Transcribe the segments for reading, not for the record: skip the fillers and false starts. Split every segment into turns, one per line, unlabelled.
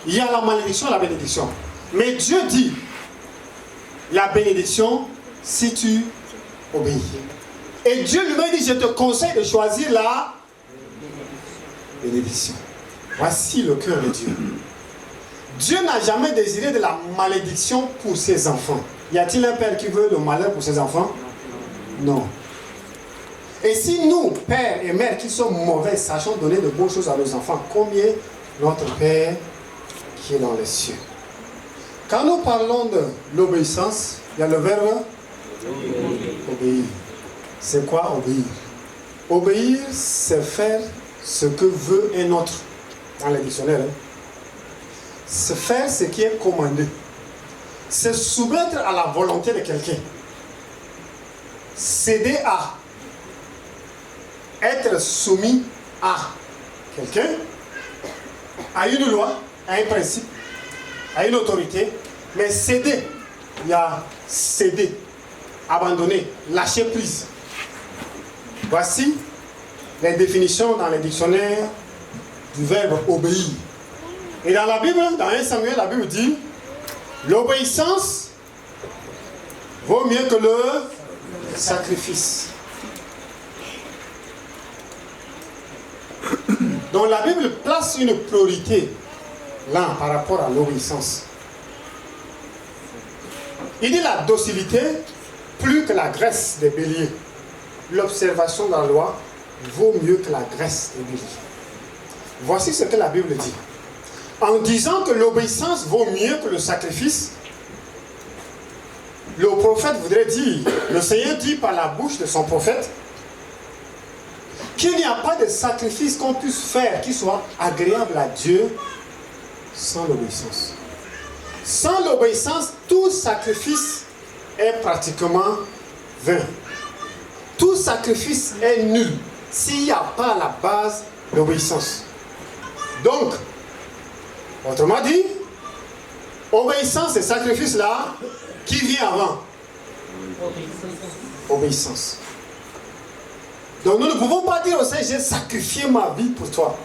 il y a la malédiction et la bénédiction. Mais Dieu dit, la bénédiction, si tu obéis. Et Dieu lui-même dit, je te conseille de choisir la bénédiction. Voici le cœur de Dieu. Dieu n'a jamais désiré de la malédiction pour ses enfants. Y a-t-il un père qui veut le malheur pour ses enfants? Non. Et si nous, pères et mères qui sommes mauvais, sachons donner de bonnes choses à nos enfants, combien notre Père qui est dans les cieux? Quand nous parlons de l'obéissance, il y a le verbe obéir. C'est quoi obéir? Obéir, c'est faire ce que veut un autre. Dans les dictionnaires. C'est faire ce qui est commandé. C'est soumettre à la volonté de quelqu'un. Céder à. Être soumis à quelqu'un, à une loi, à un principe, à une autorité, mais céder, il y a céder, abandonner, lâcher prise. Voici les définitions dans les dictionnaires du verbe obéir. Et dans la Bible, dans 1 Samuel, la Bible dit l'obéissance vaut mieux que le sacrifice. Donc la Bible place une priorité là par rapport à l'obéissance. Il dit la docilité plus que la graisse des béliers. L'observation de la loi vaut mieux que la graisse des béliers. Voici ce que la Bible dit. En disant que l'obéissance vaut mieux que le sacrifice, le prophète voudrait dire, le Seigneur dit par la bouche de son prophète, qu'il n'y a pas de sacrifice qu'on puisse faire qui soit agréable à Dieu sans l'obéissance. Sans l'obéissance, tout sacrifice est pratiquement vain. Tout sacrifice est nul s'il n'y a pas à la base l'obéissance. Donc, autrement dit, obéissance et sacrifice là, qui vient avant? Obéissance. Donc nous ne pouvons pas dire au Seigneur, j'ai sacrifié ma vie pour toi.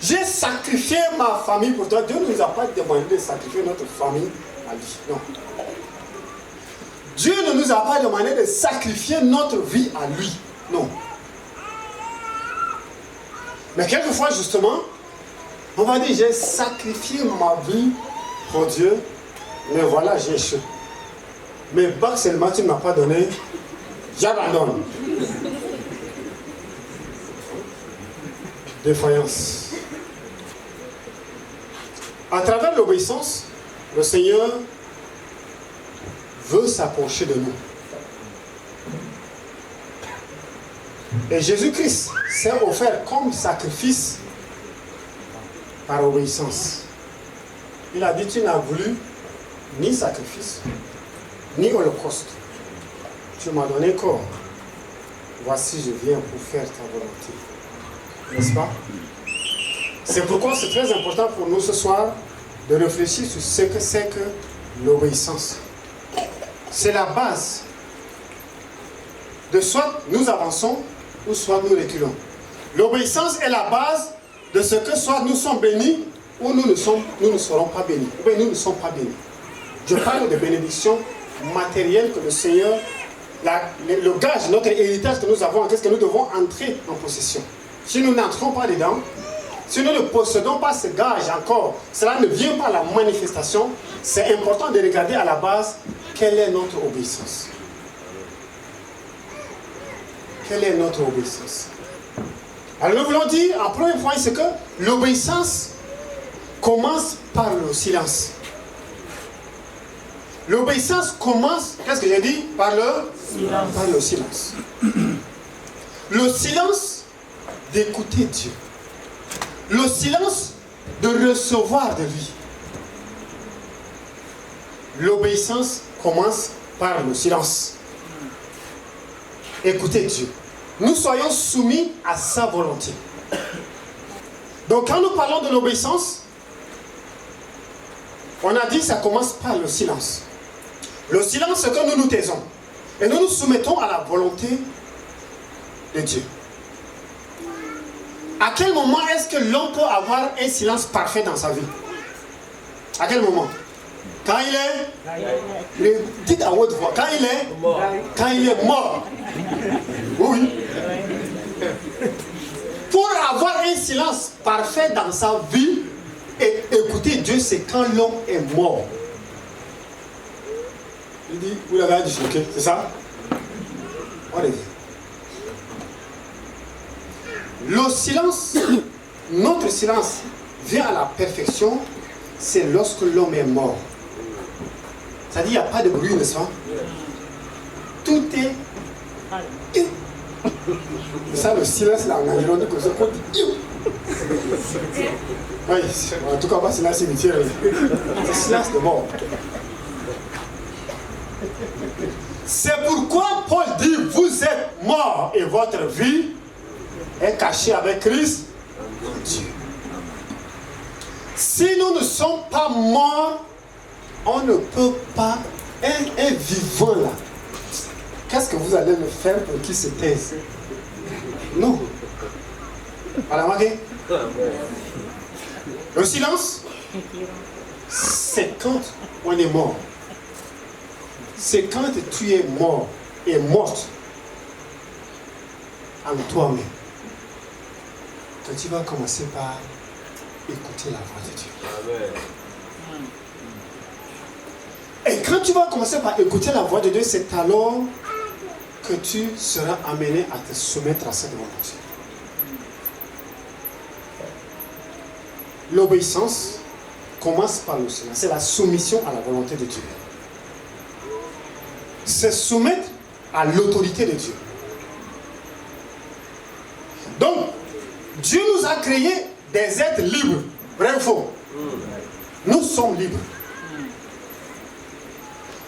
J'ai sacrifié ma famille pour toi. Dieu ne nous a pas demandé de sacrifier notre famille à lui. Non. Dieu ne nous a pas demandé de sacrifier notre vie à lui. Non. Mais quelquefois, justement, on va dire, j'ai sacrifié ma vie pour Dieu, mais voilà, j'ai échoué. Mais bac seulement, tu ne m'as pas donné, j'abandonne. Défaillance. À travers l'obéissance, le Seigneur veut s'approcher de nous. Et Jésus-Christ s'est offert comme sacrifice par obéissance. Il a dit, tu n'as voulu ni sacrifice, ni holocauste. Tu m'as donné corps. Voici, je viens pour faire ta volonté. N'est-ce pas? C'est pourquoi c'est très important pour nous ce soir de réfléchir sur ce que c'est que l'obéissance. C'est la base de soit nous avançons ou soit nous reculons. L'obéissance est la base de ce que soit nous sommes bénis ou nous ne serons pas bénis. Ou bien nous ne sommes pas bénis. Je parle de bénédictions matérielles que le Seigneur, le gage, notre héritage que nous avons, qu'est-ce que nous devons entrer en possession. Si nous n'entrons pas dedans, si nous ne possédons pas ce gage encore, cela ne vient pas à la manifestation. C'est important de regarder à la base quelle est notre obéissance. Quelle est notre obéissance? Alors nous voulons dire, en premier point, c'est que l'obéissance commence par le silence. L'obéissance commence, qu'est-ce que j'ai dit? Par le silence. Le silence d'écouter Dieu. Le silence de recevoir de lui. L'obéissance commence par le silence. Écoutez Dieu. Nous soyons soumis à sa volonté. Donc quand nous parlons de l'obéissance, on a dit que ça commence par le silence. Le silence, c'est que nous nous taisons. Et nous nous soumettons à la volonté de Dieu. À quel moment est-ce que l'homme peut avoir un silence parfait dans sa vie? À quel moment? Quand il est... Dites à haute voix. Quand il est mort. Quand il est mort. Oui. Pour avoir un silence parfait dans sa vie et écouter Dieu, c'est quand l'homme est mort. Il dit, vous l'avez disloqué, c'est ça? Le silence, notre silence vient à la perfection, c'est lorsque l'homme est mort. C'est-à-dire, il n'y a pas de bruit, n'est-ce pas? Tout est... C'est ça le silence là, en environ de cause. Oui, en tout cas, pas silence cimetière. C'est silence de mort. C'est pourquoi Paul dit, vous êtes morts et votre vie est cachée avec Christ en Dieu. Si nous ne sommes pas morts, on ne peut pas, un vivant là, qu'est-ce que vous allez me faire pour qu'il se taise? Non. Voilà, remarquez. Le silence, c'est quand on est mort. C'est quand tu es mort et morte en toi-même que tu vas commencer par écouter la voix de Dieu. Amen. Et quand tu vas commencer par écouter la voix de Dieu, c'est alors que tu seras amené à te soumettre à cette volonté. L'obéissance commence par le silence. C'est la soumission à la volonté de Dieu. Se soumettre à l'autorité de Dieu. Donc, Dieu nous a créés des êtres libres. Vrai ou faux? Nous sommes libres.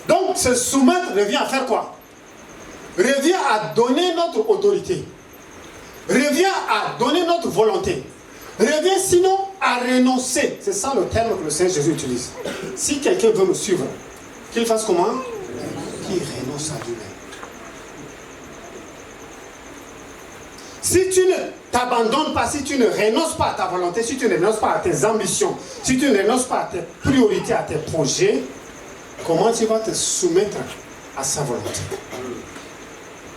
Donc, se soumettre revient à faire quoi? Revient à donner notre autorité. Revient à donner notre volonté. Revient sinon à renoncer. C'est ça le terme que le Seigneur Jésus utilise. Si quelqu'un veut me suivre, qu'il fasse comment? Qu'il renonce à lui-même. Si tu ne t'abandonnes pas, si tu ne renonces pas à ta volonté, si tu ne renonces pas à tes ambitions, si tu ne renonces pas à tes priorités, à tes projets, comment tu vas te soumettre à sa volonté?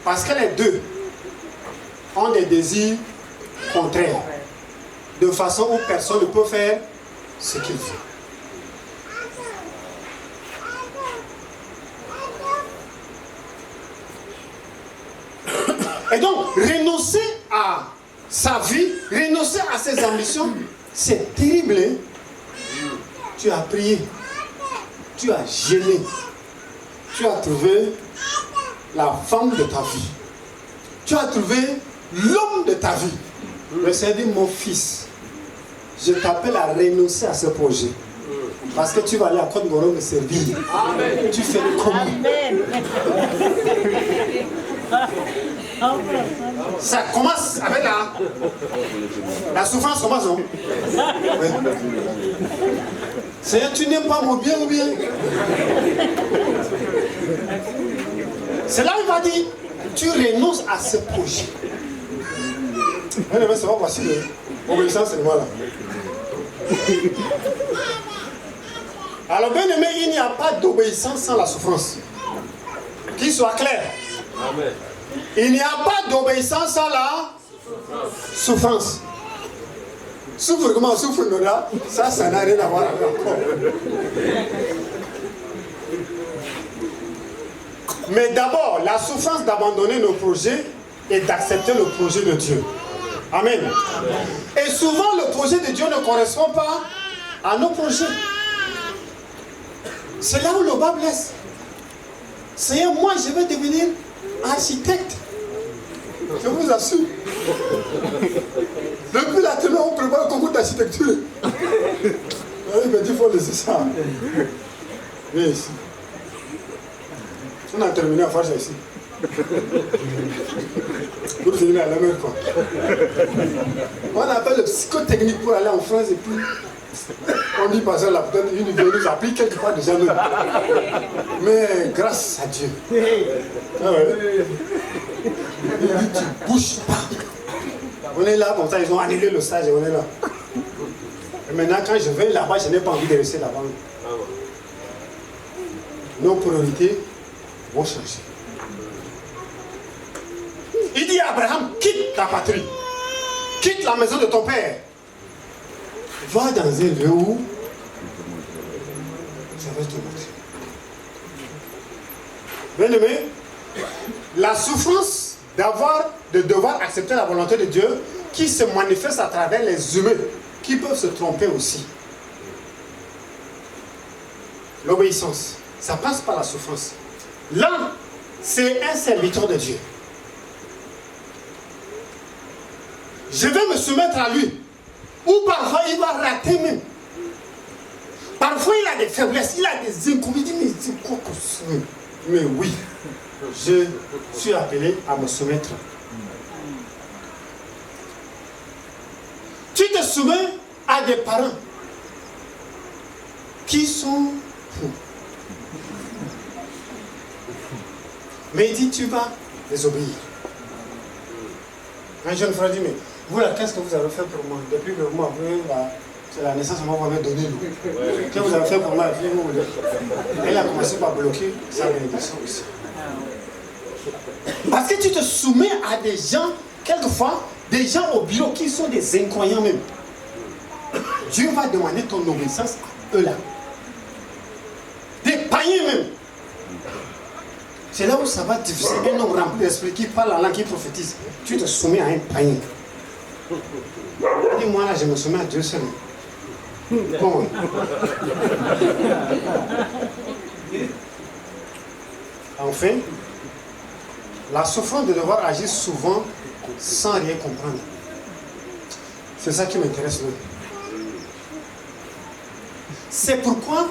Parce que les deux ont des désirs contraires, de façon où personne ne peut faire ce qu'il veut. Et donc, renoncer à sa vie, renoncer à ses ambitions, c'est terrible. Hein? Tu as prié, tu as gêné, tu as trouvé la femme de ta vie, tu as trouvé l'homme de ta vie. Le Seigneur dit, mon fils, je t'appelle à renoncer à ce projet. Parce que tu vas aller à Côte-Goro me servir. Amen. Tu fais comment? Ça commence avec la souffrance commence, non? Oui. Seigneur, tu n'aimes pas mon bien ou bien? C'est là où il va dire, tu renonces à ce projet. Mais c'est pas facile. Obéissance, c'est moi là. Alors, bien aimé, il n'y a pas d'obéissance sans la souffrance. Qu'il soit clair. Amen. Il n'y a pas d'obéissance sans la souffrance. Souffre comment? Souffre là. Ça n'a rien à voir avec encore. Mais d'abord, la souffrance d'abandonner nos projets et d'accepter le projet de Dieu. Amen. Et souvent, le projet de Dieu ne correspond pas à nos projets. C'est là où le bas blesse. Seigneur, moi, je vais devenir architecte. Je vous assure. Depuis la télé, on prépare le concours d'architecture. Il me dit, il faut laisser ça. Viens ici. On a terminé à faire ça ici. Pour finir à la mer, quoi. On appelle le psychotechnique pour aller en France et puis on dit passer la peut-être une vidéo nous applique quelque part déjà. Mais grâce à Dieu. Ah ouais. Il dit, tu ne bouges pas. On est là comme ça, ils ont annulé le stage et on est là. Et maintenant, quand je vais là-bas, je n'ai pas envie de rester là-bas. Nos priorités vont changer. Il dit à Abraham, quitte ta patrie, quitte la maison de ton père, va dans un lieu où je vais te montrer. Bien aimé, la souffrance de devoir accepter la volonté de Dieu qui se manifeste à travers les humains qui peuvent se tromper aussi. L'obéissance, ça passe par la souffrance. L'homme, c'est un serviteur de Dieu. Je vais me soumettre à lui. Ou parfois il va rater même. Parfois il a des faiblesses, il a des inconvénients. Mais oui, je suis appelé à me soumettre. Tu te soumets à des parents qui sont fous. Mais il dit, tu vas les obéir. Un jeune frère dit, mais vous là, qu'est-ce que vous avez fait pour moi? Depuis que moi, c'est la naissance, moi, vous m'avez donné l'eau. Qu'est-ce que vous avez fait pour moi? Elle a commencé par bloquer sa bénédiction aussi. Parce que tu te soumets à des gens, quelquefois, des gens au bureau qui sont des incroyants même. Dieu va demander ton obéissance à eux là. Des païens même. C'est là où ça va difficile. Un homme rempli d'esprit qui parle la langue, qui prophétise. Tu te soumets à un païen. Dis-moi là, je me soumets à Dieu seul. Bon. Enfin, la souffrance de devoir agir souvent sans rien comprendre. C'est ça qui m'intéresse même. C'est pourquoi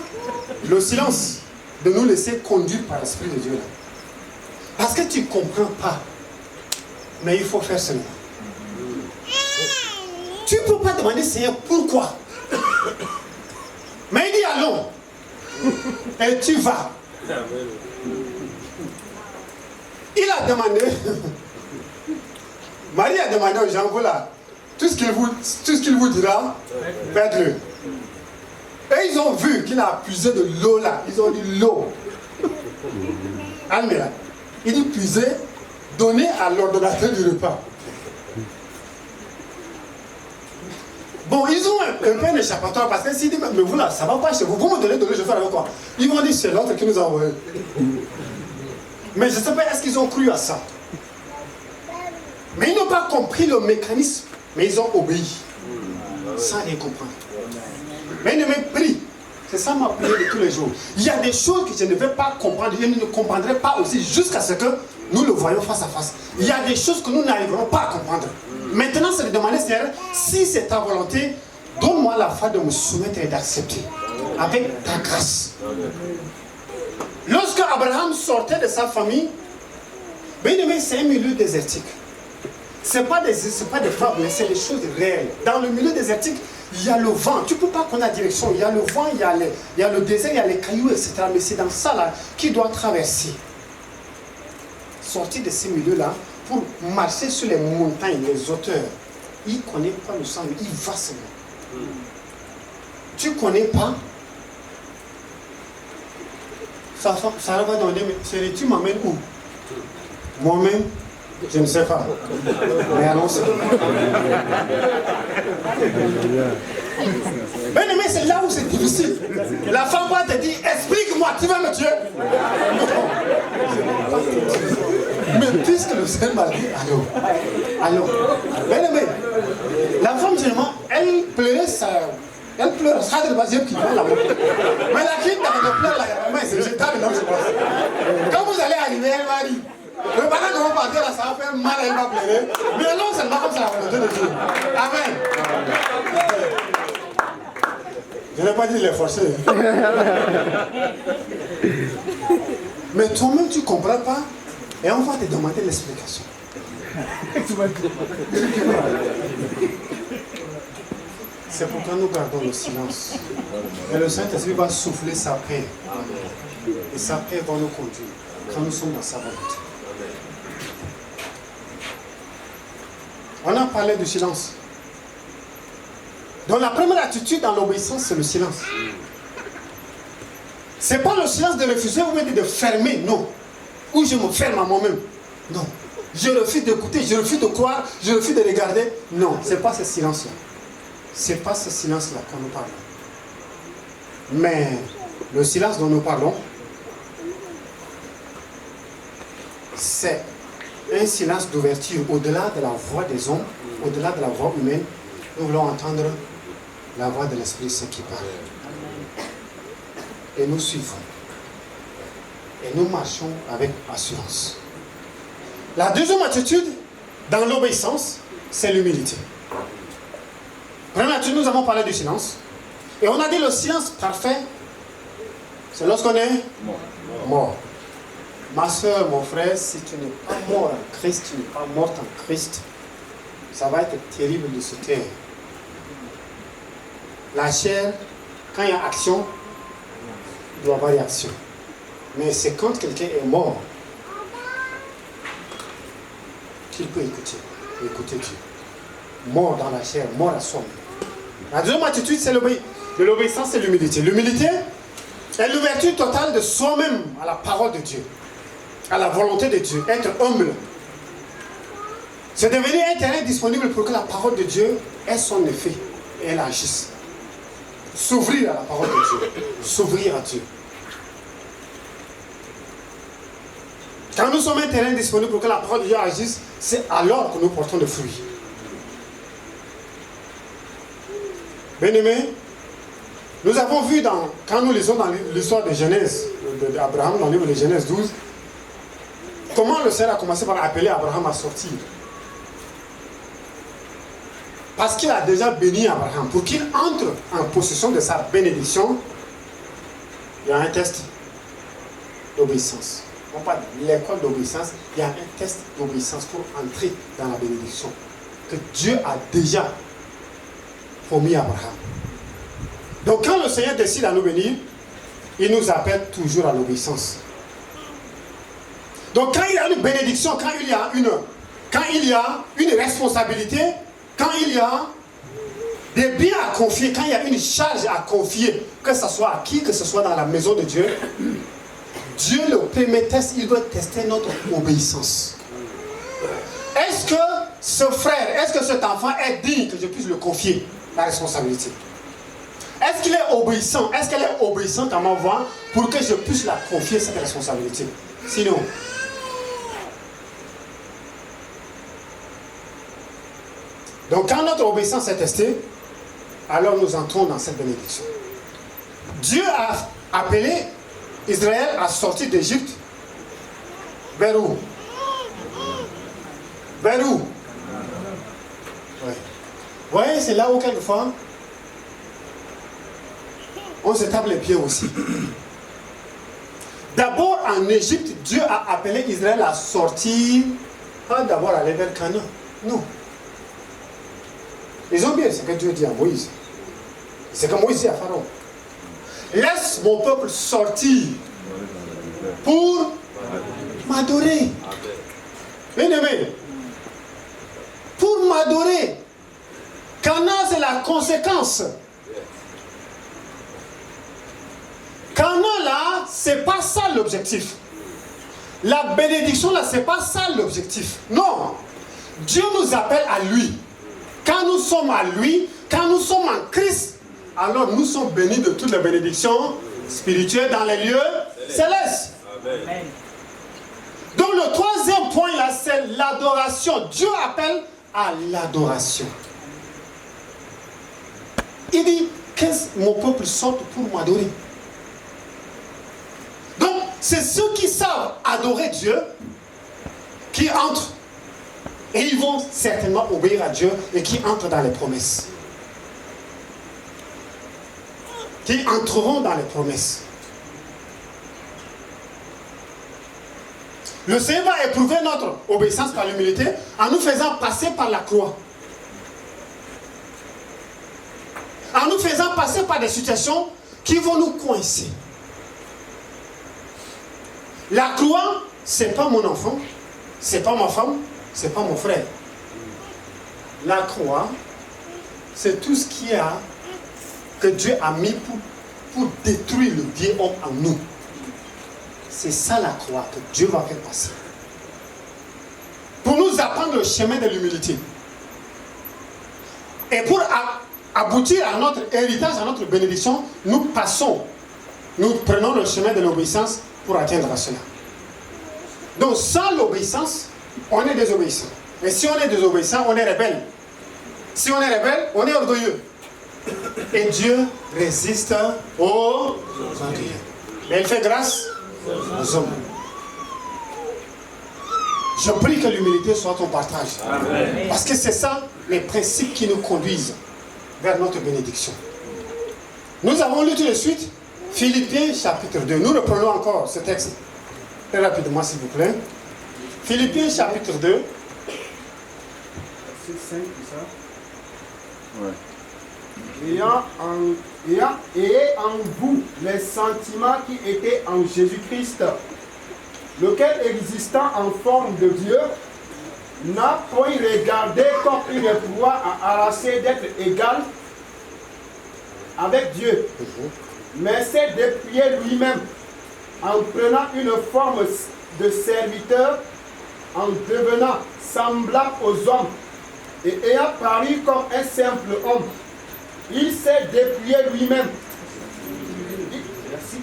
le silence de nous laisser conduire par l'Esprit de Dieu là. Parce que tu ne comprends pas. Mais il faut faire seulement. Tu ne peux pas demander Seigneur pourquoi. Mais il dit allons. Et tu vas. Il a demandé. Marie a demandé aux gens, voilà, tout ce qu'il vous dira, faites-le. Et ils ont vu qu'il a puisé de l'eau là. Ils ont dit l'eau. Almira. Il dit puiser, donner à l'ordonnateur du repas. Bon, ils ont un peu un échappatoire parce que s'ils disent, mais vous là, ça ne va pas chez vous. Vous me donnez, je vais faire avec quoi? Ils vont dire, c'est l'autre qui nous a envoyé. Mais je ne sais pas, est-ce qu'ils ont cru à ça? Mais ils n'ont pas compris le mécanisme. Mais ils ont obéi. Sans rien comprendre. Mais ils ne me prient. C'est ça ma prière de tous les jours. Il y a des choses que je ne vais pas comprendre. Je ne comprendrai pas aussi jusqu'à ce que nous le voyons face à face. Il y a des choses que nous n'arriverons pas à comprendre. Maintenant, c'est de demander, Seigneur, si c'est ta volonté, donne-moi la foi de me soumettre et d'accepter. Avec ta grâce. Lorsque Abraham sortait de sa famille, c'est un milieu désertique. Ce n'est pas des fables, mais c'est des choses réelles. Dans le milieu désertique, il y a le vent. Tu ne peux pas connaître la direction. Il y a le vent, il y a le désert, il y a les cailloux, etc. Mais c'est dans ça là qu'il doit traverser. Sortir de ces milieux-là pour marcher sur les montagnes, les hauteurs. Il ne connaît pas le sang, il va seulement. Tu ne connais pas. Ça va demander, mais tu m'amènes où? Moi-même, je ne sais pas. Mais allons-y. Mais c'est là où c'est difficile. La femme va te dire, explique-moi, tu vas me tuer. Mais puisque le Seigneur m'a dit, allons. Mais la femme, généralement, elle pleurait ça. Elle pleure, ça de base qui prend la mort. Mais la fille, dans le pleure, la c'est jetable, non, je pense. Quand vous allez arriver, elle va dire. Mais pendant que vous partez là, ça va faire mal, elle va pleurer. Mais non, c'est pas comme ça la volonté de Dieu. Amen. Je n'ai pas dit les forcer. Mais toi-même, tu ne comprends pas. Et on va te demander l'explication. C'est pourquoi nous gardons le silence. Et le Saint-Esprit va souffler sa paix. Et sa paix va nous conduire quand nous sommes dans sa volonté. On a parlé du silence. Donc la première attitude dans l'obéissance, c'est le silence. Ce n'est pas le silence de refuser ou de fermer, non. Ou je me ferme à moi-même. Non. Je refuse d'écouter, je refuse de croire, je refuse de regarder. Non, ce n'est pas ce silence-là. Ce n'est pas ce silence-là qu'on nous parle. Mais le silence dont nous parlons, c'est un silence d'ouverture au-delà de la voix des hommes, au-delà de la voix humaine. Nous voulons entendre la voix de l'Esprit Saint qui parle. Et nous suivons. Et nous marchons avec assurance. La deuxième attitude dans l'obéissance, c'est l'humilité. Première attitude, nous avons parlé du silence. Et on a dit le silence parfait, c'est lorsqu'on est mort. Ma soeur, mon frère, si tu n'es pas mort en Christ, tu n'es pas morte en Christ, ça va être terrible de se taire. La chair, quand il y a action, il doit y avoir réaction. Mais c'est quand quelqu'un est mort qu'il peut écouter Dieu. Mort dans la chair, mort à soi. La deuxième attitude, c'est l'obéissance et l'humilité. L'humilité est l'ouverture totale de soi-même à la parole de Dieu, à la volonté de Dieu, être humble. C'est devenir un terrain disponible pour que la parole de Dieu ait son effet et elle agisse. S'ouvrir à la parole de Dieu, s'ouvrir à Dieu. Quand nous sommes un terrain disponible pour que la parole de Dieu agisse, c'est alors que nous portons des fruits. Bien-aimés, nous avons vu quand nous lisons dans l'histoire de Genèse, d'Abraham, dans le livre de Genèse 12, comment le Seigneur a commencé par appeler Abraham à sortir. Parce qu'il a déjà béni Abraham. Pour qu'il entre en possession de sa bénédiction, il y a un test d'obéissance. On parle de l'école d'obéissance, il y a un test d'obéissance pour entrer dans la bénédiction que Dieu a déjà promis à Abraham. Donc quand le Seigneur décide à nous bénir, il nous appelle toujours à l'obéissance. Donc quand il y a une bénédiction, quand il y a une responsabilité, quand il y a des biens à confier, quand il y a une charge à confier, que ce soit à qui, que ce soit dans la maison de Dieu, Dieu, le premier test, il doit tester notre obéissance. Est-ce que ce frère, est-ce que cet enfant est digne que je puisse le confier la responsabilité? Est-ce qu'il est obéissant? Est-ce qu'elle est obéissante à ma voix pour que je puisse la confier cette responsabilité? Sinon, donc quand notre obéissance est testée, alors nous entrons dans cette bénédiction. Dieu a appelé Israël à sortir d'Égypte. Vers où? Vers où? Oui. Vous voyez, c'est là où quelquefois on se tape les pieds aussi. D'abord en Égypte, Dieu a appelé Israël à sortir, pas d'abord aller vers Canaan. Non. Ils ont bien ce que Dieu dit à Moïse. C'est comme Moïse dit à Pharaon. Laisse mon peuple sortir pour m'adorer. Bien-aimé, pour m'adorer. Canaan, c'est la conséquence. Canaan, là, c'est pas ça l'objectif. La bénédiction, là, c'est pas ça l'objectif. Non. Dieu nous appelle à lui. Quand nous sommes à lui, quand nous sommes en Christ, alors nous sommes bénis de toutes les bénédictions spirituelles dans les lieux célestes. Amen. Donc le troisième point là, c'est l'adoration. Dieu appelle à l'adoration. Il dit que mon peuple sorte pour m'adorer. Donc c'est ceux qui savent adorer Dieu qui entrent. Et ils vont certainement obéir à Dieu et qui entrent dans les promesses. Qui entreront dans les promesses. Le Seigneur va éprouver notre obéissance par l'humilité en nous faisant passer par la croix. En nous faisant passer par des situations qui vont nous coincer. La croix, ce n'est pas mon enfant, ce n'est pas ma femme, ce n'est pas mon frère. La croix, c'est tout ce que Dieu a mis pour détruire le vieil homme en nous. C'est ça la croix que Dieu va faire passer. Pour nous apprendre le chemin de l'humilité. Et pour aboutir à notre héritage, à notre bénédiction, nous prenons le chemin de l'obéissance pour atteindre cela. Donc sans l'obéissance, on est désobéissant. Et si on est désobéissant, on est rebelle. Si on est rebelle, on est orgueilleux. Et Dieu résiste aux orgueilleux. Mais il fait grâce aux hommes. Je prie que l'humilité soit ton partage. Amen. Parce que c'est ça les principes qui nous conduisent vers notre bénédiction. Nous avons lu tout de suite Philippiens chapitre 2. Nous reprenons encore ce texte très rapidement s'il vous plaît. Philippiens chapitre 2.
C'est 5, c'est ça? Ouais. Ayez en vous les sentiments qui étaient en Jésus-Christ, lequel existant en forme de Dieu, n'a point regardé comme une proie à arracher d'être égal avec Dieu, mais s'est dépouillé lui-même en prenant une forme de serviteur, en devenant semblable aux hommes, et ayant paru comme un simple homme, il s'est dépouillé lui-même.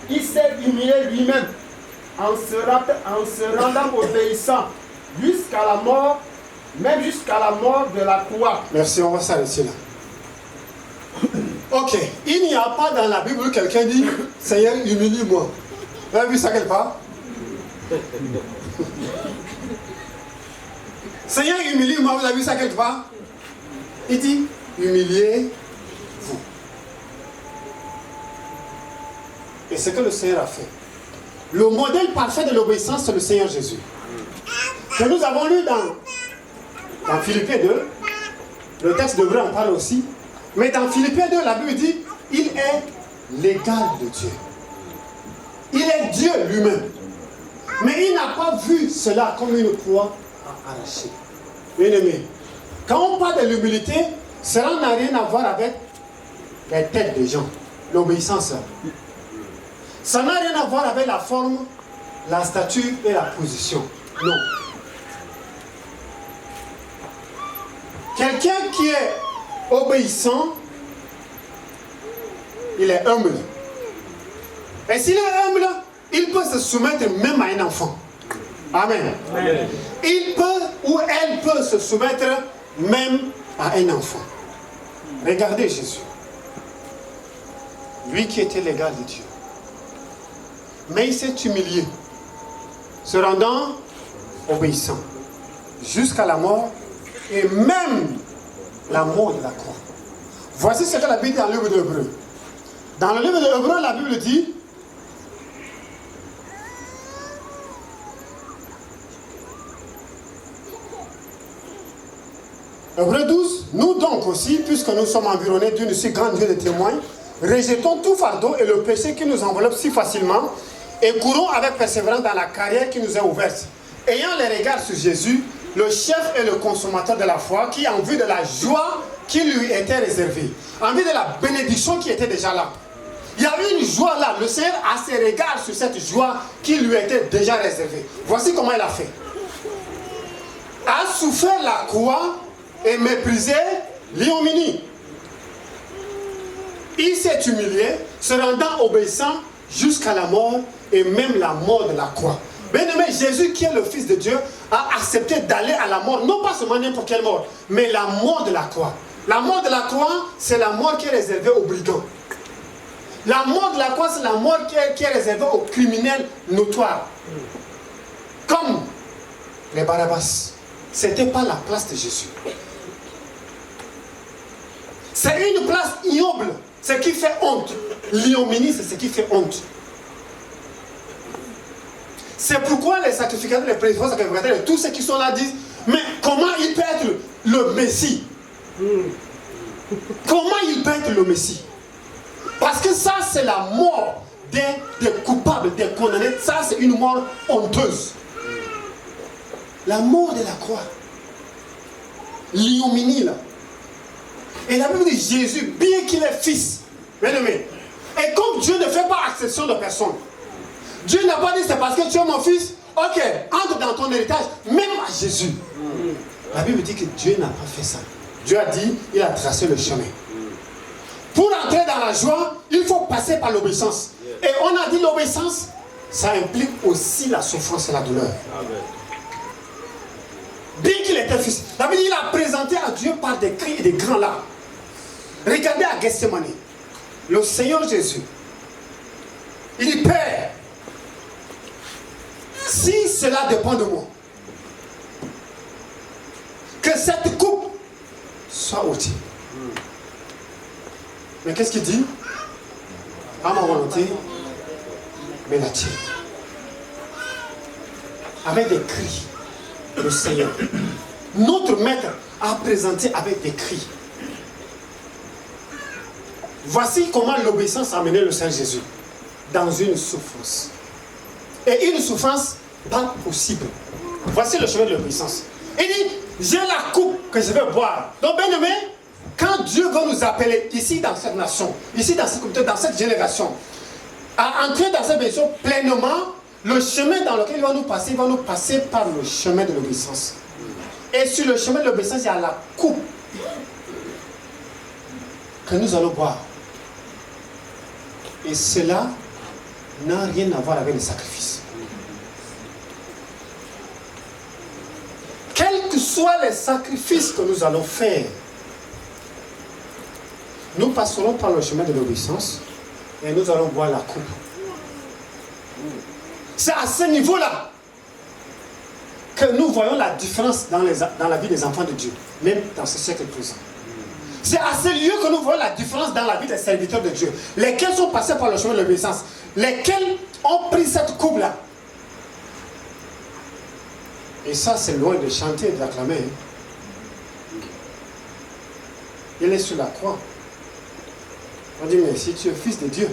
Il s'est humilié lui-même en se rendant obéissant jusqu'à la mort, même jusqu'à la mort de la croix.
Merci, on va s'arrêter là. Ok, il n'y a pas dans la Bible où quelqu'un dit Seigneur, humilie-moi. Vous avez vu ça quelque part? Seigneur, humilie-moi, vous avez vu ça quelque part? Il dit humiliez-vous. Et c'est ce que le Seigneur a fait. Le modèle parfait de l'obéissance, c'est le Seigneur Jésus. Que nous avons lu dans Philippiens 2, le texte devrait en parler aussi. Mais dans Philippiens 2, la Bible dit il est l'égal de Dieu. Il est Dieu lui-même. Mais il n'a pas vu cela comme une proie à arracher. Bien-aimé, quand on parle de l'humilité, cela n'a rien à voir avec les têtes des gens, l'obéissance. Ça n'a rien à voir avec la forme, la stature et la position. Non. Quelqu'un qui est obéissant, il est humble. Et s'il est humble, il peut se soumettre même à un enfant. Amen. Amen. Il peut ou elle peut se soumettre même à un enfant. Regardez Jésus. Lui qui était l'égal de Dieu. Mais il s'est humilié, se rendant obéissant, jusqu'à la mort, et même la mort de la croix. Voici ce que la Bible dit dans le livre de l'Hébreu. Dans le livre de l'Hébreu, la Bible dit Hébreu 12, nous donc aussi, puisque nous sommes environnés d'une si grande nuée de témoins, rejetons tout fardeau et le péché qui nous enveloppe si facilement et courons avec persévérance dans la carrière qui nous est ouverte. Ayant les regards sur Jésus, le chef et le consommateur de la foi, qui en vue de la joie qui lui était réservée, en vue de la bénédiction qui était déjà là. Il y avait une joie là. Le Seigneur a ses regards sur cette joie qui lui était déjà réservée. Voici comment il a fait. A souffert la croix et méprisé l'ignominie. Il s'est humilié, se rendant obéissant jusqu'à la mort et même la mort de la croix. Bien-aimé, Jésus qui est le Fils de Dieu a accepté d'aller à la mort, non pas seulement n'importe quelle mort, mais la mort de la croix. La mort de la croix, c'est la mort qui est réservée aux brigands. La mort de la croix, c'est la mort qui est réservée aux criminels notoires. Comme les Barabbas. Ce n'était pas la place de Jésus. C'est une place ignoble, ce qui fait honte. L'ignominie, c'est ce qui fait honte. C'est pourquoi les sacrificateurs, les principaux sacrificateurs, tous ceux qui sont là disent, mais comment il peut être le Messie? Comment il peut être le Messie? Parce que ça, c'est la mort des coupables, des condamnés. Ça, c'est une mort honteuse. La mort de la croix. l'ignominie là. Et la Bible dit Jésus, bien qu'il est fils, bien aimé, et comme Dieu ne fait pas exception de personne, Dieu n'a pas dit c'est parce que tu es mon fils, ok, entre dans ton héritage, même à Jésus. La Bible dit que Dieu n'a pas fait ça. Dieu a dit, il a tracé le chemin. Pour entrer dans la joie, il faut passer par l'obéissance. Et on a dit l'obéissance, ça implique aussi la souffrance et la douleur. Bien qu'il était fils, la Bible dit, il a présenté à Dieu par des cris et des grands larmes. Regardez à Gethsemane, le Seigneur Jésus, il dit, Père, si cela dépend de moi, que cette coupe soit ôtée. Mais qu'est-ce qu'il dit? Pas ma volonté, mais la tienne. Avec des cris, le Seigneur, notre Maître, a présenté avec des cris. Voici comment l'obéissance a mené le Seigneur Jésus dans une souffrance. Et une souffrance pas possible. Voici le chemin de l'obéissance. Il dit, j'ai la coupe que je vais boire. Donc, bien aimé, quand Dieu va nous appeler ici dans cette nation, ici dans cette communauté, dans cette génération, à entrer dans cette bénédiction pleinement, le chemin dans lequel il va nous passer par le chemin de l'obéissance. Et sur le chemin de l'obéissance, il y a la coupe que nous allons boire. Et cela n'a rien à voir avec le sacrifice. Quels que soient les sacrifices que nous allons faire, nous passerons par le chemin de l'obéissance et nous allons boire la coupe. C'est à ce niveau-là que nous voyons la différence dans la vie des enfants de Dieu, même dans ce siècle présent. C'est à ce lieu que nous voyons la différence dans la vie des serviteurs de Dieu, lesquels sont passés par le chemin de l'obéissance, lesquels ont pris cette coupe-là. Et ça, c'est loin de chanter et d'acclamer. Il est sur la croix. On dit, mais si tu es fils de Dieu,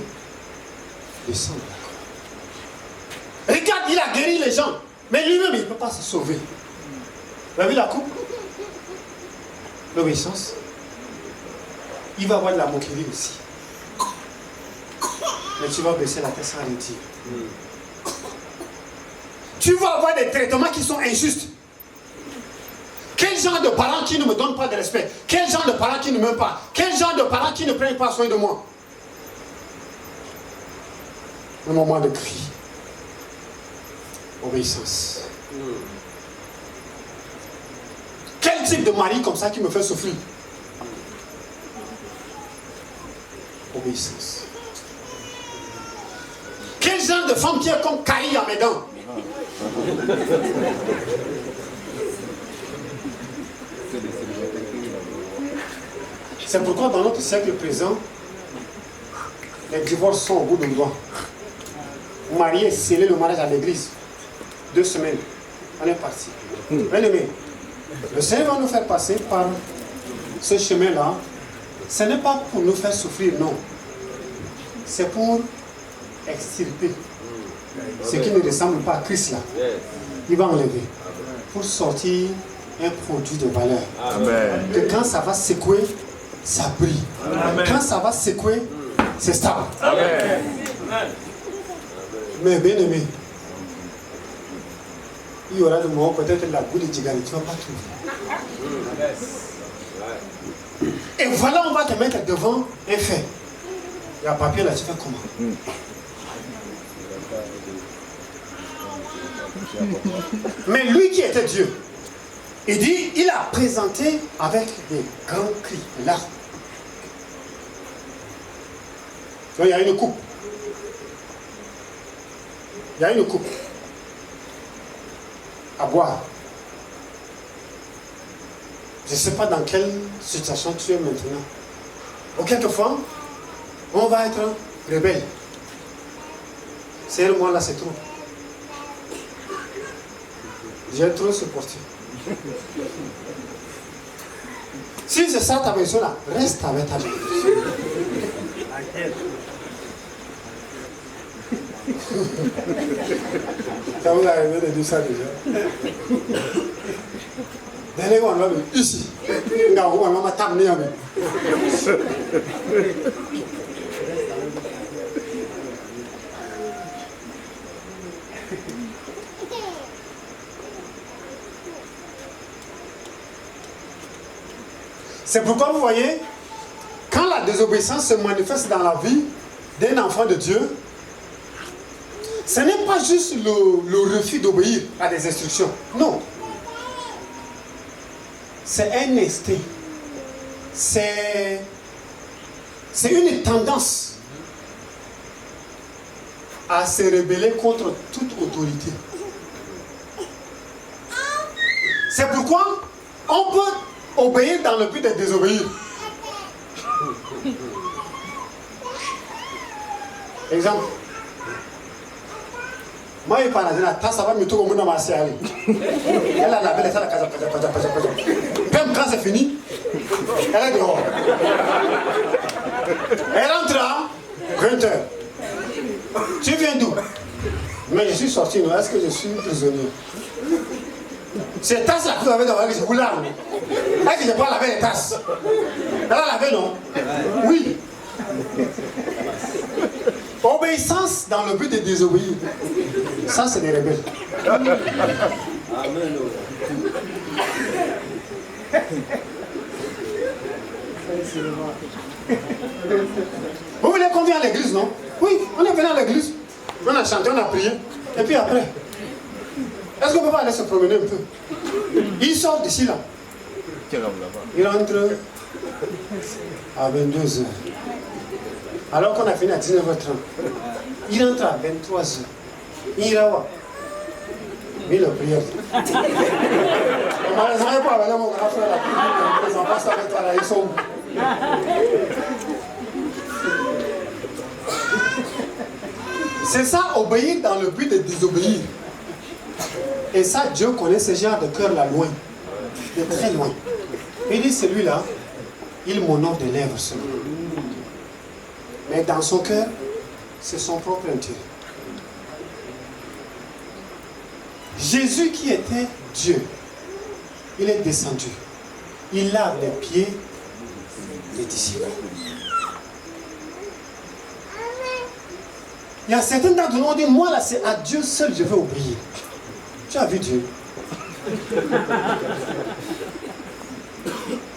descends de la croix. Regarde, il a guéri les gens, mais lui-même, il ne peut pas se sauver. Vous avez vu la coupe? L'obéissance. Il va avoir de la moquerie aussi. Mais tu vas baisser la tête sans rien dire. Tu vas avoir des traitements qui sont injustes. Quel genre de parents qui ne me donnent pas de respect? Quel genre de parents qui ne m'aiment pas? Quel genre de parents qui ne prennent pas soin de moi? Un moment de cri. Obéissance. Quel type de mari comme ça qui me fait souffrir? Obéissance. Quel genre de femme qui est comme caille à mes dents? C'est pourquoi dans notre siècle présent, les divorces sont au bout d'un doigt. Marié, sceller le mariage à l'église. 2 semaines, on est parti. Bien aimé, le Seigneur va nous faire passer par ce chemin-là. Ce n'est pas pour nous faire souffrir, non. C'est pour extirper ce qui ne ressemble pas à Christ là. Il va enlever pour sortir un produit de valeur. Amen. Que quand ça va secouer, ça brille. Amen. Quand ça va secouer, c'est stable. Amen. Mais bien aimé, il y aura le moment peut-être la boule de Djigari, tu ne vas pas trouver. Et voilà, on va te mettre devant un fait. Il y a un papier là, tu fais comment? Mais lui qui était Dieu, il dit, il a présenté avec des grands cris, là. Donc il y a une coupe. Il y a une coupe à boire. Je ne sais pas dans quelle situation tu es maintenant. Ou quelquefois, on va être rebelle. C'est le moi là, c'est trop. J'ai trop supporté. Si c'est ça ta maison là, reste avec ta maison. Ça vous arrive de dire ça déjà. Ici. On va t'amener avec. C'est pourquoi vous voyez, quand la désobéissance se manifeste dans la vie d'un enfant de Dieu, ce n'est pas juste le refus d'obéir à des instructions. Non. C'est un instinct. C'est une tendance à se rebeller contre toute autorité. C'est pourquoi on peut obéir dans le but de désobéir. Exemple. Moi, je parle de la tasse, ça va me tourner dans ma série. Elle a lavé les salles à casa. Même quand c'est fini, elle est dehors. Elle rentre à 20h. Tu viens d'où? Mais je suis sorti, non? Est-ce que je suis prisonnier? Ces tasses-là que vous avez devant, je vous lave. Est-ce que je peux laver les tasses? Elle a lavé, non? Oui. Obéissance dans le but de désobéir. Ça, c'est des rebelles. Vous voulez qu'on vienne à l'église, non? Oui, on est venu à l'église. On a chanté, on a prié. Et puis après, est-ce qu'on peut pas aller se promener un peu? Il sort d'ici là. Il rentre à 22h. Alors qu'on a fini à 19h30. Il rentre à 23h. Il ira voir. Mais le prière. Malheureusement, pas avec mon grand frère là. Les enfants sont avec toi là, ils sont. C'est ça, obéir dans le but de désobéir. Et ça, Dieu connaît ce genre de cœur là loin. De très loin. Il dit, celui-là, il m'honore des lèvres seulement. Mais dans son cœur, c'est son propre intérêt. Jésus qui était Dieu, il est descendu. Il lave les pieds des disciples. Il y a certains d'entre nous qui disent, moi là c'est à Dieu seul je veux obéir. Tu as vu Dieu?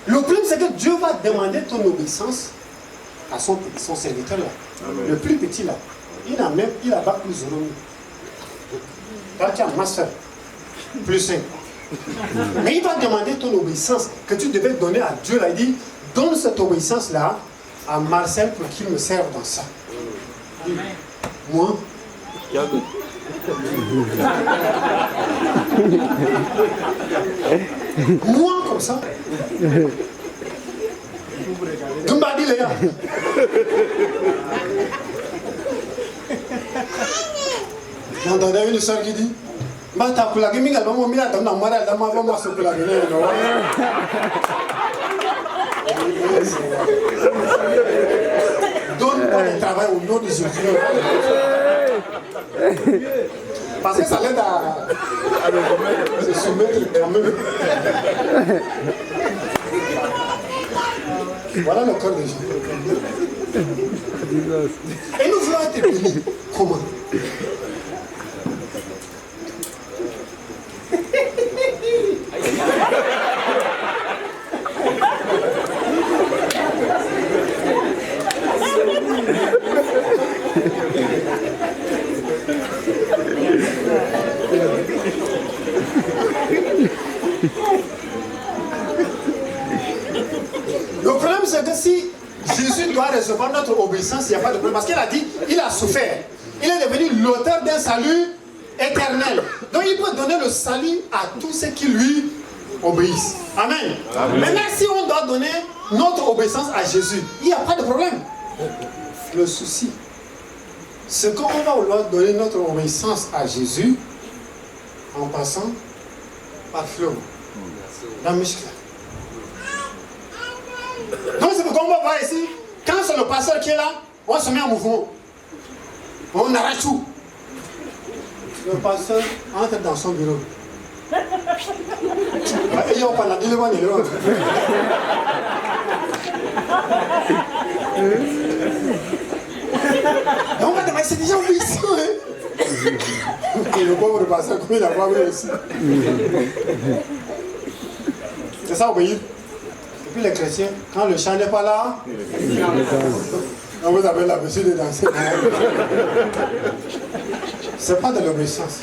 Le problème c'est que Dieu va demander ton obéissance à son serviteur là. Amen. Le plus petit là. Il a bac plus 0. Là tu as master plus 5. Mais il va demander ton obéissance que tu devais donner à Dieu là. Il dit, donne cette obéissance là à Marcel pour qu'il me serve dans ça. Amen. Moi, moi comme ça. Dumbadi les gars. J'entendais une soeur qui dit, bah t'as pour la gaming, elle m'a mis à donner un moral, elle m'a vraiment se pour la gaming. Donne-moi le travail au nom de Jésus. Parce que ça l'aide à se soumettre quand même. Voilà le cœur de Jésus. Et nous voulons être bénis. Comment? Le problème c'est que si Jésus doit recevoir notre obéissance, il n'y a pas de problème. Parce qu'il a dit, il a souffert. Il est devenu l'auteur d'un salut éternel. Donc il peut donner le salut à tous ceux qui lui obéissent. Amen. Amen. Maintenant, si on doit donner notre obéissance à Jésus, il n'y a pas de problème. Le souci, c'est qu'on va vouloir donner notre obéissance à Jésus en passant par fleuve, la muscle. Donc c'est pourquoi on va voir ici, quand c'est le pasteur qui est là, on se met en mouvement. On arrête tout. Le pasteur entre dans son bureau. Et on parle de l'éloigné. On va demander, c'est déjà obéissant. Et le pauvre pasteur, comme il a pas vu aussi. C'est ça, obéir. Et puis les chrétiens, quand le chant n'est pas là, on vous avez l'habitude de danser. C'est pas de l'obéissance.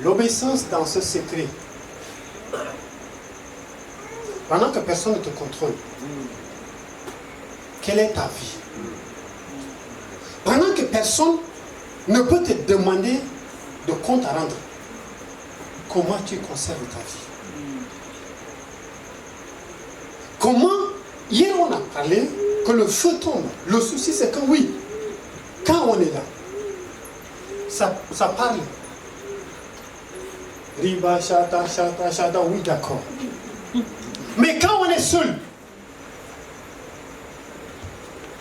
L'obéissance dans ce secret. Pendant que personne ne te contrôle, quelle est ta vie? Pendant que personne ne peut te demander de compte à rendre, comment tu conserves ta vie? Comment? Hier on a parlé que le feu tombe. Le souci c'est que oui, quand on est là, ça parle. Riba, chata, oui d'accord. Mais quand on est seul,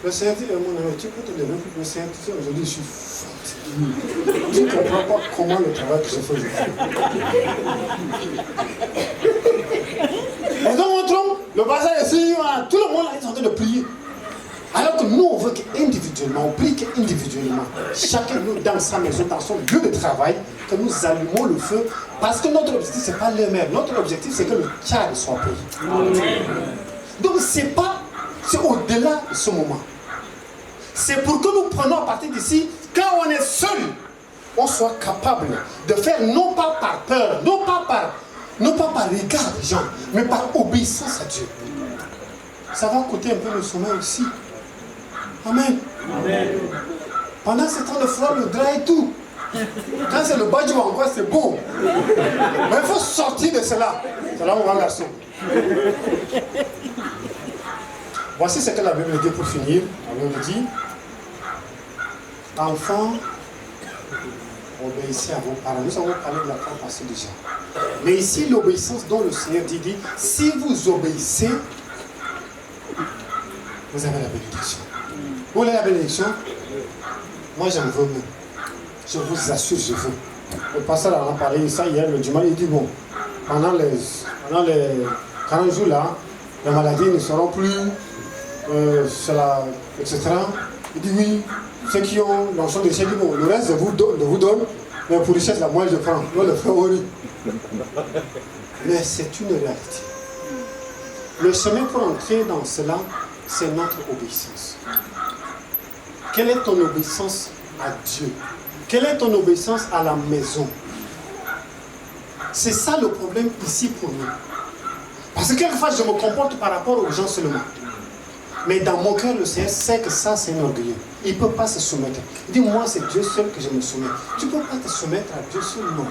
le Seigneur dit, mon ami, tu peux te lever pour le Seigneur, tu sais, aujourd'hui je suis fatigué. Tu ne comprends pas comment le travail que je fais aujourd'hui. Et donc on trompe, le bazar est ici, tout le monde est en train de prier. Alors que nous, on veut qu'individuellement, on prie qu'individuellement, chacun de nous dans sa maison, dans son lieu de travail, que nous allumons le feu, parce que notre objectif, ce n'est pas le même. Notre objectif, c'est que le tchad soit payé. Donc, c'est au-delà de ce moment. C'est pour que nous prenions à partir d'ici, quand on est seul, on soit capable de faire non pas par peur, non pas par regard des gens, mais par obéissance à Dieu. Ça va coûter un peu le sommeil aussi. Amen. Amen. Pendant ce temps, le froid, le drap et tout. Quand c'est le badge encore, c'est beau. Mais il faut sortir de cela. C'est là où on va garçon. Voici ce que la Bible dit pour finir. La Bible dit, enfants, obéissez à vos parents. Nous avons parlé de la part passée déjà. Mais ici, l'obéissance dont le Seigneur dit, si vous obéissez, vous avez la bénédiction. Vous voulez la bénédiction? Moi, j'en veux même. Je vous assure, je veux. Le pasteur a parlé de ça hier, le dimanche, il dit, bon, pendant les 40 jours là, les maladies ne seront plus, etc. Il dit, oui, ceux qui ont l'onction de richesse, il dit, bon, le reste, je vous donne, mais pour richesse, là, moi, je prends. Moi, le frère Ori. Mais c'est une réalité. Le chemin pour entrer dans cela, c'est notre obéissance. Quelle est ton obéissance à Dieu? Quelle est ton obéissance à la maison? C'est ça le problème ici pour nous. Parce que quelquefois, je me comporte par rapport aux gens seulement. Mais dans mon cœur, le Seigneur sait que ça, c'est un orgueilleux. Il ne peut pas se soumettre. Il dit, moi, c'est Dieu seul que je me soumets. Tu ne peux pas te soumettre à Dieu seul, non.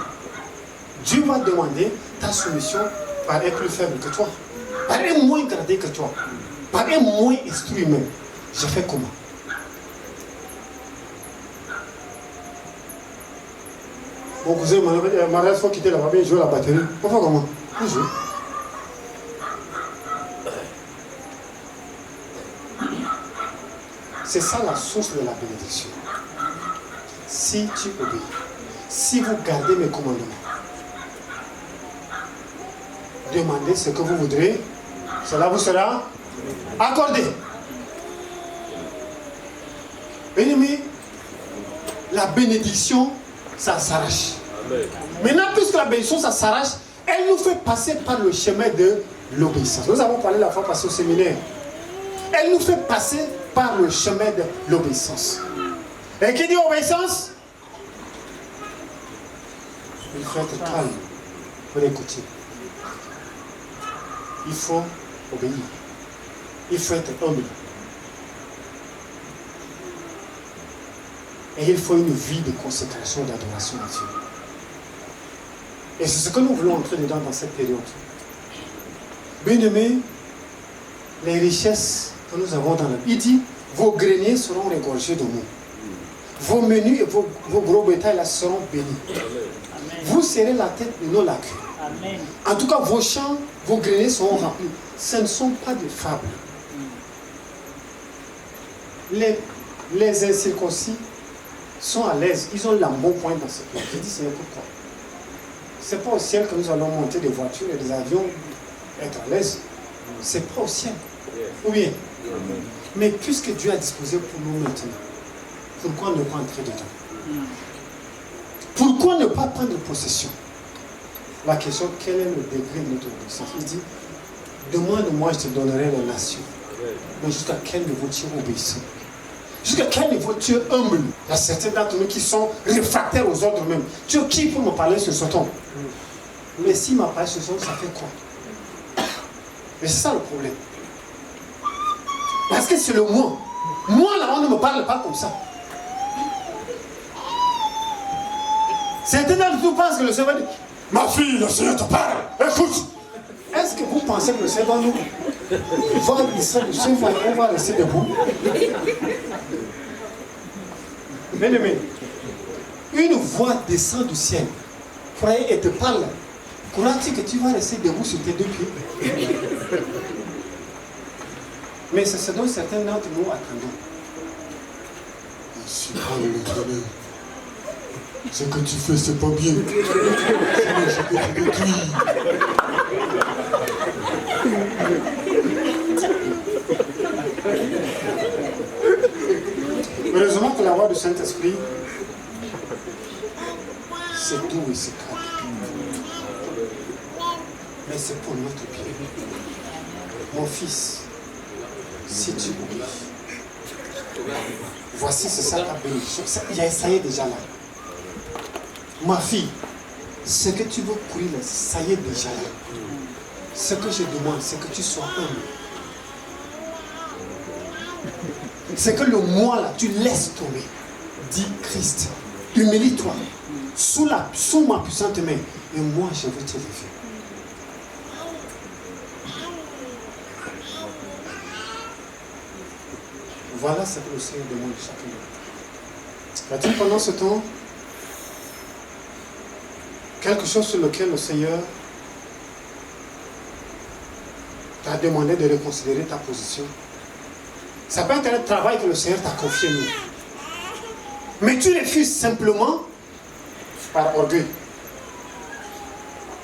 Dieu va demander ta soumission par un plus faible que toi, par un moins gradé que toi, par un moins instruit même. Je fais comment? Mon cousin m'a dit, il faut quitter là-bas, il joue la batterie. On fait comment? On joue. C'est ça la source de la bénédiction. Si tu obéis, si vous gardez mes commandements, demandez ce que vous voudrez, cela vous sera accordé. Bien-aimés, la bénédiction, ça s'arrache. Maintenant, puisque la bénédiction, ça s'arrache, elle nous fait passer par le chemin de l'obéissance. Nous avons parlé la fois passée au séminaire. Elle nous fait passer par le chemin de l'obéissance. Et qui dit obéissance? Il faut être calme pour écouter. Il faut obéir. Il faut être humble. Et il faut une vie de consécration, d'adoration à Dieu. Et c'est ce que nous voulons entrer dedans dans cette période. Bien-aimés, les richesses que nous avons dans la Bible, il dit, vos greniers seront regorgés de nous. Vos menus et vos gros bétails là seront bénis. Amen. Vous serez la tête de nos lacs. Amen. En tout cas, vos champs, vos greniers seront remplis. Ce ne sont pas des fables. Les incirconcis sont à l'aise. Ils ont l'embonpoint dans ce pays. Je dis, c'est pourquoi. C'est pas au ciel que nous allons monter des voitures et des avions, être à l'aise. C'est pas au ciel. Ou bien. Mais puisque Dieu a disposé pour nous maintenant, pourquoi ne pas entrer dedans? Pourquoi ne pas prendre possession? La question, quel est le degré de notre obéissance? Il dit, demande-moi, je te donnerai les nations. Mais jusqu'à quel niveau tu es obéissant? Jusqu'à quel niveau tu es humble? Il y a certains d'entre nous qui sont réfractaires aux ordres même. Tu es qui pour me parler sur ce ton? Mais s'il m'a parlé sur ce ton, ça fait quoi? Mais c'est ça le problème. Parce que c'est le moi. Moi, là, on ne me parle pas comme ça. Certains d'entre nous pensent que le Seigneur dit, ma fille, le Seigneur te parle. Écoute. Est-ce que vous pensez que le Seigneur va nous on va rester debout? Bien-aimé, une voix descend du ciel. Croyez et te parle. Crois-tu que tu vas rester debout sur tes deux pieds? Mais c'est ce dont certains d'entre nous attendons.
Je suis pas l'Éternel. Ce que tu fais, c'est pas bien. Je peux te détruire.
Heureusement que la voix du Saint-Esprit, c'est doux et c'est calme. Mais c'est pour notre bien. Mon fils, si tu oublies, voici c'est ça ta bénédiction. Ça y est déjà là. Ma fille, ce que tu veux courir là, ça y est déjà là. Ce que je demande, c'est que tu sois humble. C'est que le moi là, tu laisses tomber. Dis Christ, humilie-toi sous ma puissante main et moi je vais te lever. Voilà ce que le Seigneur demande de chacun de nous. Y a-t-il pendant ce temps quelque chose sur lequel le Seigneur t'a demandé de reconsidérer ta position? Ça peut être un travail que le Seigneur t'a confié, nous. Mais tu refuses simplement par orgueil.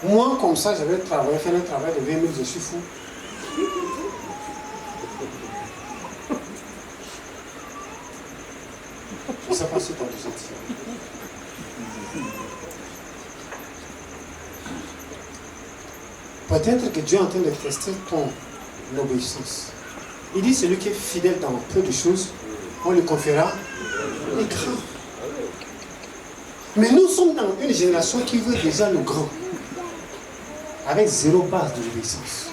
Moi, comme ça, je vais travailler, faire un travail de 20 000, je suis fou. Je ne sais pas si tu as besoin de ça. Peut-être que Dieu est en train de tester ton obéissance. Il dit, celui qui est fidèle dans peu de choses, on lui confiera les grands. Mais nous sommes dans une génération qui veut déjà le grand, avec zéro base de l'obéissance.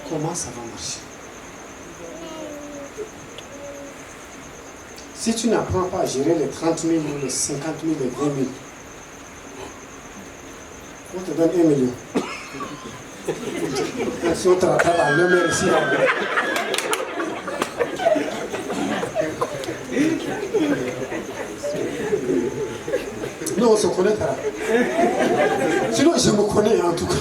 Comment ça va marcher? Si tu n'apprends pas à gérer les 30 000, les 50 000, les 20 000, on te donne 1 million. Si on te rattrape à l'homme ici, non, on se connaît pas. Sinon, je me connais en tout cas.